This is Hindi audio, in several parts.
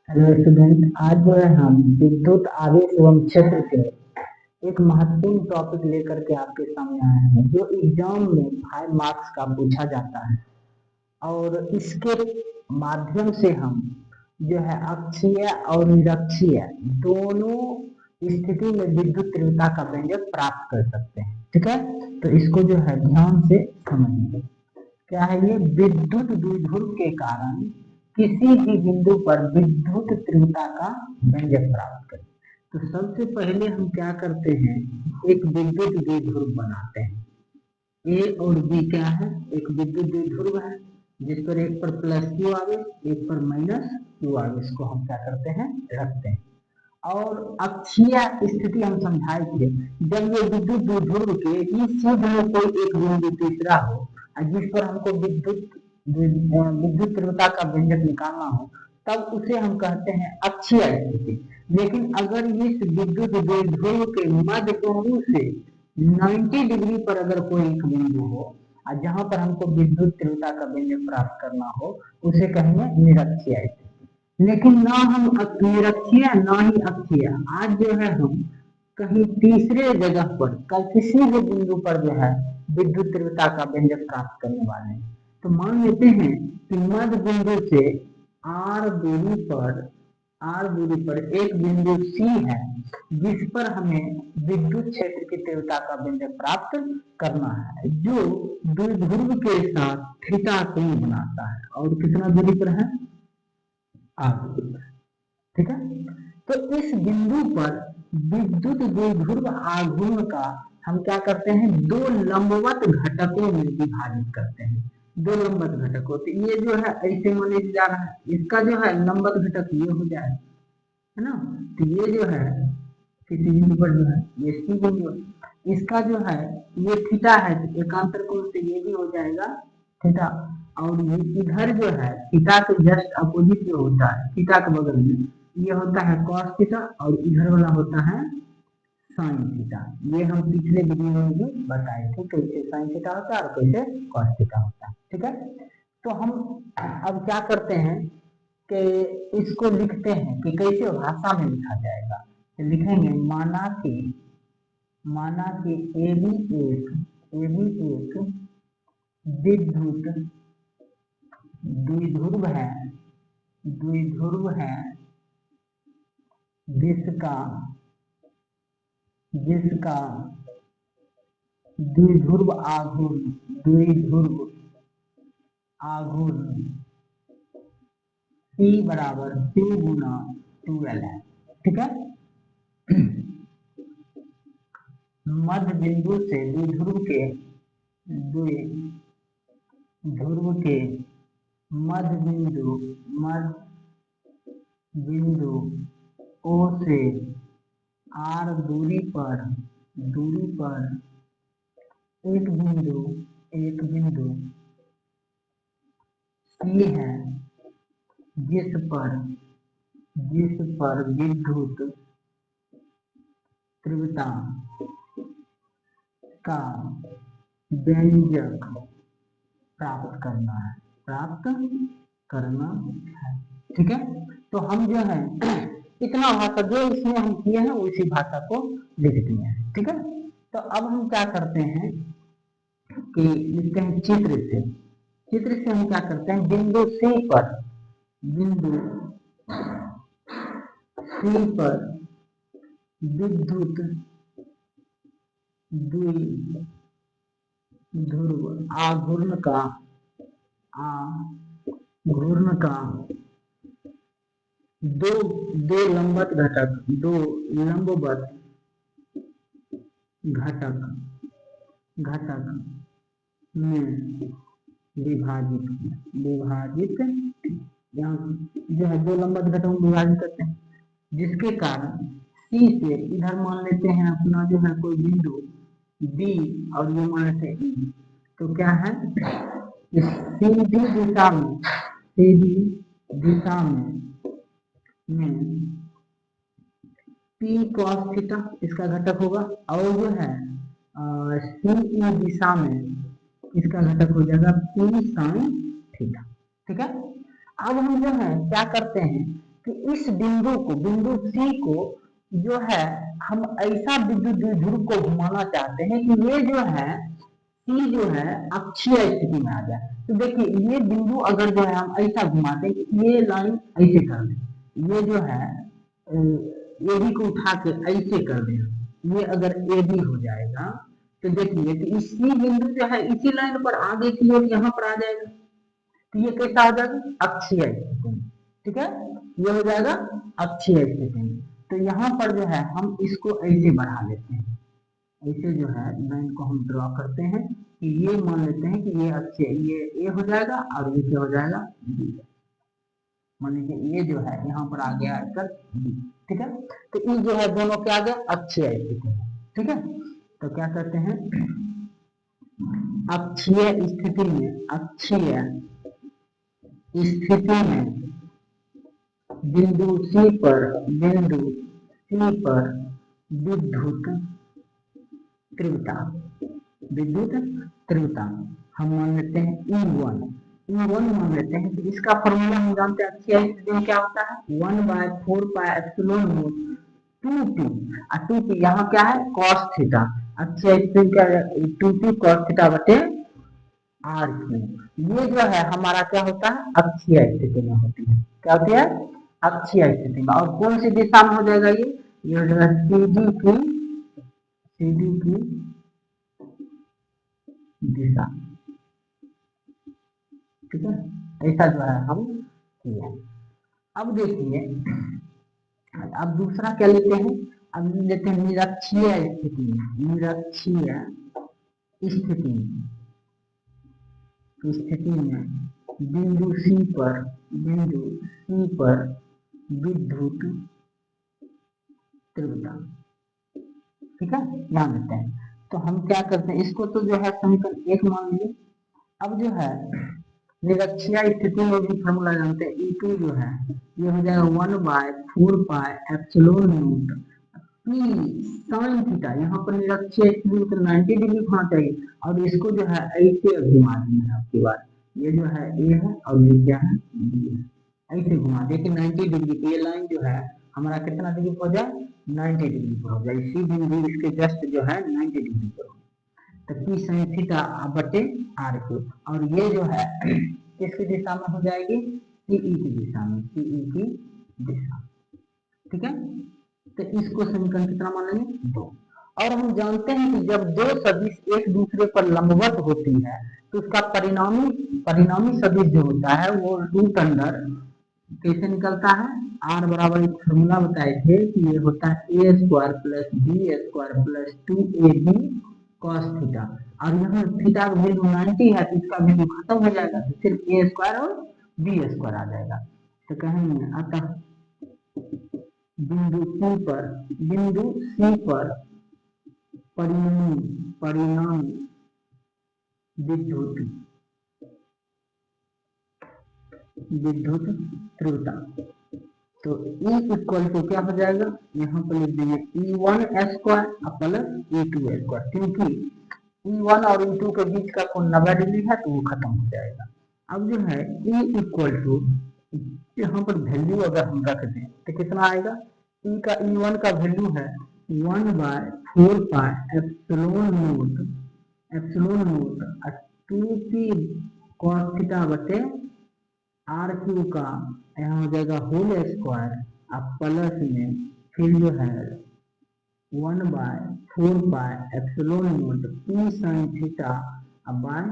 हेलो स्टूडेंट, आज जो है हम विद्युत आवेश एवं क्षेत्र के एक महत्वपूर्ण टॉपिक लेकर के आपके सामने आए हैं जो एग्जाम में 5 मार्क्स का पूछा जाता है। और इसके माध्यम से हम जो है अक्षीय और निरक्षीय दोनों स्थिति में विद्युत तीव्रता का व्यंजक प्राप्त कर सकते हैं। ठीक है, तो इसको जो है ध्यान से समझिए। क्या है ये? विद्युत द्विध्रुव के कारण किसी भी बिंदु पर विद्युत तीव्रता का व्यंजक प्राप्त करें। तो सबसे पहले हम क्या करते हैं, एक विद्युत द्विध्रुव बनाते हैं। ए और बी क्या है? एक विद्युत द्विध्रुव है जिस पर एक पर प्लस क्यू आवेश, एक पर माइनस क्यू आवेश को हम क्या करते हैं, रखते हैं। और अक्षीय स्थिति हम समझाए थे, जब ये विद्युत द्विध्रुव के इस सीध में कोई एक बिंदु तीसरा हो और जिस पर हमको विद्युत तीव्रता का व्यंजक निकालना हो, तब उसे हम कहते हैं अक्षीय स्थिति। लेकिन अगर इस विद्युत द्विध्रुव के मध्य बिंदु से 90 डिग्री पर अगर कोई एक बिंदु हो और जहां पर हमको विद्युत तीव्रता का व्यंजक प्राप्त करना हो, उसे कहेंगे निरक्षीय स्थिति। लेकिन ना हम निरक्षीय ना ही अक्षीय, आज जो है हम कहीं तीसरे जगह पर किसी भी बिंदु पर जो है विद्युत तीव्रता का व्यंजक प्राप्त करने वाले हैं। तो मान लेते हैं कि मध्य बिंदु से आर दूरी पर एक बिंदु सी है जिस पर हमें विद्युत क्षेत्र की तीव्रता का व्यंजक प्राप्त करना है, जो द्विध्रुव के साथ थीटा कोण बनाता है और कितना दूरी पर है, आर। ठीक है, तो इस बिंदु पर विद्युत द्विध्रुव आघूर्ण का हम क्या करते हैं, दो लंबवत घटकों में विभाजित करते हैं। दो लंबवत घटक होते, ये जो है ऐसे माने जा रहा है, इसका जो है लंबवत घटक ये हो जाए, है ना। तो ये जो है किसी बिंदु पर जो है ये सी बिंदु है, इसका जो है ये थीटा है, तो एकांतर कोण से ये भी हो जाएगा थीटा। और ये इधर जो है थीटा के जस्ट अपोजिट जो होता है, थीटा के बगल में ये होता है कॉस थीटा और इधर वाला होता है साइन थीटा। ये हम पिछले वीडियो में भी बताए थे कैसे साइन थीटा होता है और कैसे कॉस थीटा होता है। ठीक है, तो हम अब क्या करते हैं कि इसको लिखते हैं कि कैसे भाषा में लिखा जाएगा। तो लिखेंगे माना कि ए बी एक विद्युत द्विध्रुव है जिसका द्विध्रुव आघूर्ण P बराबर P गुना 2L है। ठीक है, मध्य बिंदु से द्विध्रुव के मध्य बिंदु O से R दूरी पर एक बिंदु C है जिस पर विद्युत तीव्रता का व्यंजक प्राप्त करना है। ठीक है, तो हम जो है इतना भाषा जो इसमें हम किए हैं उसी भाषा को लिख दिए हैं। ठीक है, तो अब हम क्या करते हैं कि लिखते हैं चित्र से हम क्या करते हैं, बिंदु C पर विद्युत द्विध्रुव आघूर्ण का दो लंबवत घटक में विभाजित यहाँ जो है दो लंबवत घटकों में विभाजित करते हैं, जिसके कारण C से इधर मान लेते हैं अपना जो है कोई बिंदु B और ये मान लेते हैं E। तो क्या है, इस सीधी दिशा में P cos थीटा इसका घटक होगा और जो है CE दिशा में इसका घटक हो जाएगा P sin थीटा। ठीक है, अब हम जो है क्या करते हैं कि इस बिंदु को, बिंदु सी को जो है हम ऐसा विद्युत द्विध्रुव को घुमाना चाहते हैं कि ये जो है सी जो है अक्षीय स्थिति में आ जाए। तो देखिए ये बिंदु अगर जो है हम ऐसा घुमाते हैं कि ये लाइन ऐसे कर दें, ये जो है ए बी को उठा के ऐसे कर दें, ये अगर ए बी हो जाएगा तो देखिए कि इसी बिंदु जो है इसी लाइन पर आगे की ओर यहाँ पर आ जाएगा, तो ये कैसा हो जाएगा अक्षीय स्थिति में। ठीक है, ये हो जाएगा अक्षीय स्थिति में। तो यहाँ पर जो है हम इसको ऐसे बढ़ा लेते हैं, ऐसे जो है लाइन को हम ड्रॉ करते हैं कि ये मान लेते हैं कि ये अक्षीय, ये ए हो जाएगा और ये क्या हो जाएगा बी। मान लीजिए ये जो है यहाँ पर आ गया आकर बी। ठीक है, तो ये जो है दोनों क्या आ गया अक्षीय स्थिति में। ठीक है, तो क्या कहते हैं अक्षीय स्थिति में, अक्षीय स्थिति में बिंदु सी पर, बिंदु सी पर विद्युत तीव्रता, विद्युत तीव्रता हम मान लेते हैं E1, E1 मान लेते हैं। तो इसका फॉर्मूला हम जानते हैं अक्षीय स्थिति में क्या होता है 1/4πε0 2p, 2p यहाँ क्या है cos थीटा, अक्षीय स्थिति क्या है 2p cos थीटा बटे r क्यूब। ये जो है हमारा क्या होता है अक्षीय स्थिति में होती है, क्या होती है अक्षीय स्थिति में। और कौन सी दिशा में हो जाएगा ये हो जाएगा सीधी की दिशा। ठीक है, ऐसा जो है हम किए। अब देखिए अब दूसरा क्या लेते हैं, अब लेते हैं निरक्षीय स्थिति में, निरक्षीय स्थिति में बिंदु सी पर, बिंदु सी पर विद्युत तीव्रता। ठीक है, ध्यान देते हैं। तो हम क्या करते हैं इसको तो जो है समीकरण 1 मान लीजिए। अब जो है निरक्षीय स्थिति में भी फॉर्मूला जानते हैं E2 जो है ये हो जाएगा 1/4πε0 p sin थीटा। यहाँ पर निरक्षीय स्थिति में तो 90 डिग्री होना चाहिए और इसको जो है ऐसे घुमा देना है। आपकी बात ये जो है ए है और ये क्या है बी है, ऐसे घुमा दे कि 90 डिग्री की ये लाइन जो है हमारा कितना डिग्री पर हो जाए 90 डिग्री पर हो जाए, इसी बिंदु इसके जस्ट जो है 90 डिग्री पर हो। तो p sin थीटा बटे r क्यूब, और ये जो है किसकी दिशा में हो जाएगी सीई की दिशा में, सीई की दिशा। ठीक है, तो इसको समीकरण कितना मान लेंगे 2। और हम जानते हैं कि जब दो सदिश एक दूसरे पर लंबवत होती है तो उसका परिणामी सदिश जो होता है वो रूट अंडर कैसे निकलता है, r बराबर एक फॉर्मूला बताए थे कि ये होता है a square plus b square plus 2ab cos theta. और यहाँ थीटा का वैल्यू 90 है तो इसका वैल्यू खत्म हो जाएगा, तो सिर्फ a स्क्वायर और b स्क्वायर आ जाएगा। तो कहेंगे अतः बिंदु C पर परिणामी विद्युत तीव्रता। तो E इक्वल टू क्या हो जाएगा, यहाँ पर लिख देंगे E1 square plus E2 square, क्योंकि E1 और E2 के बीच का कोण 90 डिग्री है तो वो खत्म हो जाएगा। अब जो है E इक्वल टू यहाँ पर वैल्यू अगर हम रख दें तो कितना आएगा, E का E1 का वैल्यू है 1/4πε0 2p cos थीटा बटे r क्यू का यहाँ हो जाएगा होल स्क्वायर, अब प्लस में फिर जो है 1/4πε0 p sin theta by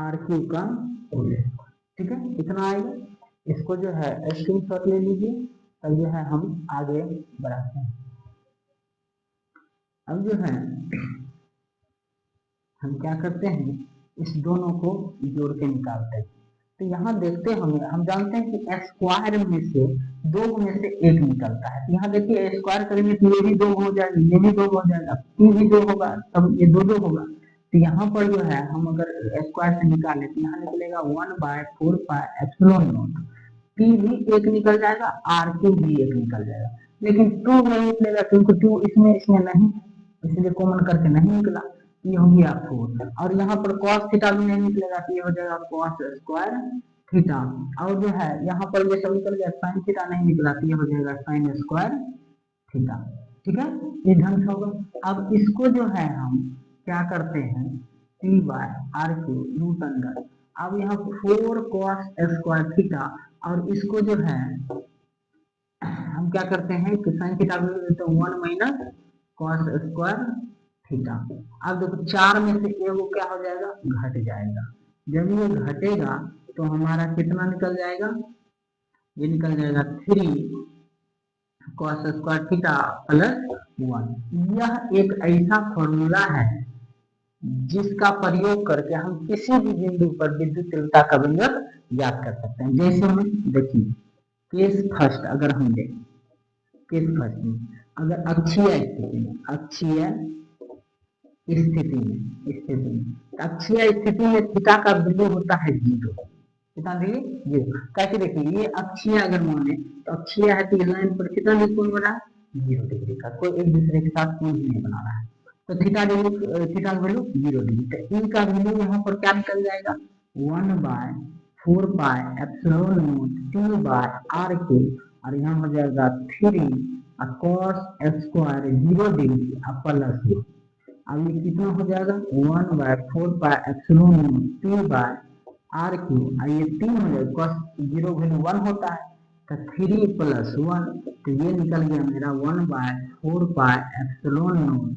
r Q का होल स्क्वायर। ठीक है, इतना आएगा। इसको जो है स्क्रीनशॉट ले लीजिए, तब जो है हम आगे बढ़ाते हैं। अब जो है हम क्या करते हैं इस दोनों को जोड़ के निकालते हैं। तो यहाँ देखते हैं हम जानते हैं कि स्क्वायर में से दो में से एक निकलता है। यहाँ देखिए स्क्वायर करेंगे तो ये भी 2 हो जाएगा, ये भी 2 हो जाएगा, p भी 2 होगा, तब ये 2 होगा। तो यहाँ पर जो है हम अगर स्क्वायर से निकालें तो यहाँ निकलेगा 1/4πε0, p भी एक निकल जाएगा, r क्यूब भी एक निकल जाएगा, लेकिन 2 नहीं निकलेगा क्योंकि 2 इसमें नहीं है, इसलिए कॉमन करके नहीं निकला, ये हो गया 4। और यहाँ पर cos थीटा भी नहीं निकलेगा तो ये हो जाएगा cos स्क्वायर थीटा, और जो है यहाँ पर ये सब निकल गया, साइन थीटा नहीं निकला तो ये हो जाएगा साइन स्क्वायर थीटा। ठीक है, ये ढंग से होगा। अब इसको जो है हम क्या करते हैं, T by R Q root under, अब यहाँ 4 cos स्क्वायर थीटा, और इसको जो है हम क्या करते हैं कि साइन थीटा तो 1 माइनस cos स्क्वायर थीटा। अब देखो 4 में से एगो क्या हो जाएगा, घट जाएगा। जब ये घटेगा तो हमारा कितना निकल जाएगा, ये निकल जाएगा 3 cos स्क्वायर थीटा प्लस 1। यह एक ऐसा फॉर्मूला है जिसका प्रयोग करके हम किसी भी बिंदु पर विद्युत तीव्रता का व्यंजक याद कर सकते हैं। जैसे हमें देखिए केस फर्स्ट, अगर हम देखें केस फर्स्ट में अगर अक्षीय स्थिति में थीटा का बिंदु होता है 0। कितना देखिए 0। कैसे देखिए, ये अक्षीय अगर माने तो अक्षीय है तो लाइन पर कितना कोण बना है 0 डिग्री का, कोई एक दूसरे के साथ कोण नहीं बना रहा है। तो थीटा का वैल्यू 0 डिग्री, तो ई का वैल्यू यहाँ पर क्या निकल जाएगा 1/4 pi epsilon naught T by R के, और यहाँ हो जाएगा 3 cos स्क्वायर 0 डिग्री प्लस 1। अब ये कितना हो जाएगा 1/4 pi epsilon naught T by R Q, ये 3 हो जाएगा, cos 0 वैल्यू 1 होता है तो 3 प्लस 1, तो ये निकल गया मेरा 1/4 pi epsilon naught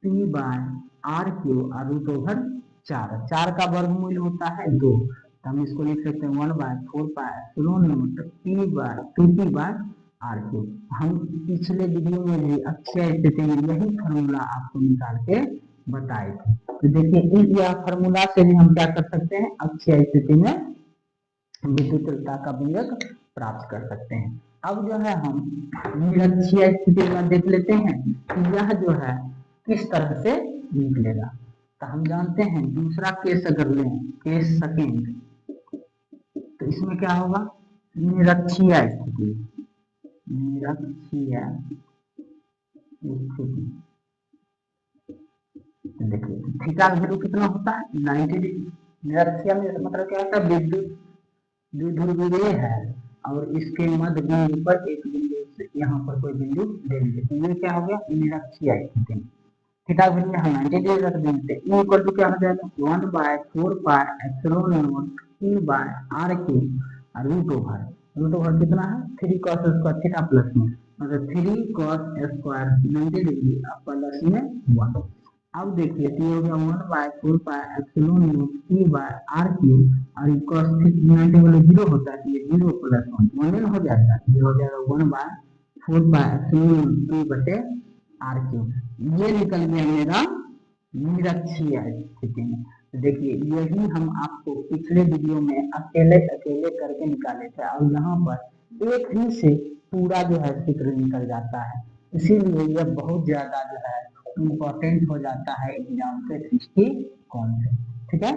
T by R Q और रूट ओवर 4 का वर्गमूल होता है 2, तो हम इसको लिख सकते हैं 1/4 pi epsilon naught T by 2 by R Q. हम पिछले वीडियो में भी अक्षीय स्थिति में यही फॉर्मूला आपको निकाल के बताए थे। तो देखिए इस यह फॉर्मूला से भी हम क्या कर सकते हैं, अक्षीय स्थिति में विद्युत तीव्रता का व्यंजक प्राप्त कर सकते हैं। अब जो है हम निरक्षीय स्थिति में देख लेते हैं कि यह जो है किस तरह से निकलेगा। तो हम जानते हैं दूसरा केस अगर लें, केस सेकंड, तो इसमें क्या होगा निरक्षीय स्थिति, देखिए थीटा का वैल्यू कितना होता है 90 डिग्री। निरक्षीय में मतलब क्या होता है, विद्युत द्विध्रुवीय है और इसके मध्य बिंदु पर एक बिंदु से यहाँ पर कोई बिंदु ले लीजिए, तो ये क्या हो गया निरक्षीय स्थिति में थीटा का वैल्यू हम 90 डिग्री रख देंगे, तो इक्वल टू क्या हो जाएगा 1/4 pi epsilon naught T by R Q और रूट ओवर कितना है 3 cos स्क्वायर थीटा प्लस में, मतलब 3 cos स्क्वायर 90 डिग्री प्लस में 1। अब देखिए तो ये हो गया 1/4 pi epsilon naught T by R Q और cos 90 वाला 0 होता है, ये 0 प्लस 1 हो जाएगा, ये हो जाएगा 1/4 पाई एप्सिलॉन नॉट टी बटे आर क्यू। ये निकल गया मेरा निरक्षीय स्थिति में। तो देखिए यही हम आपको पिछले वीडियो में अकेले करके निकाले थे, और यहाँ पर एक ही से पूरा जो है सूत्र निकल जाता है, इसीलिए यह बहुत ज्यादा जो है इम्पोर्टेंट हो जाता है एग्जाम के दृष्टिकोण से। ठीक है,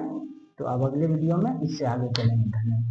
तो अब अगले वीडियो में इससे आगे चलेंगे। धन्यवाद।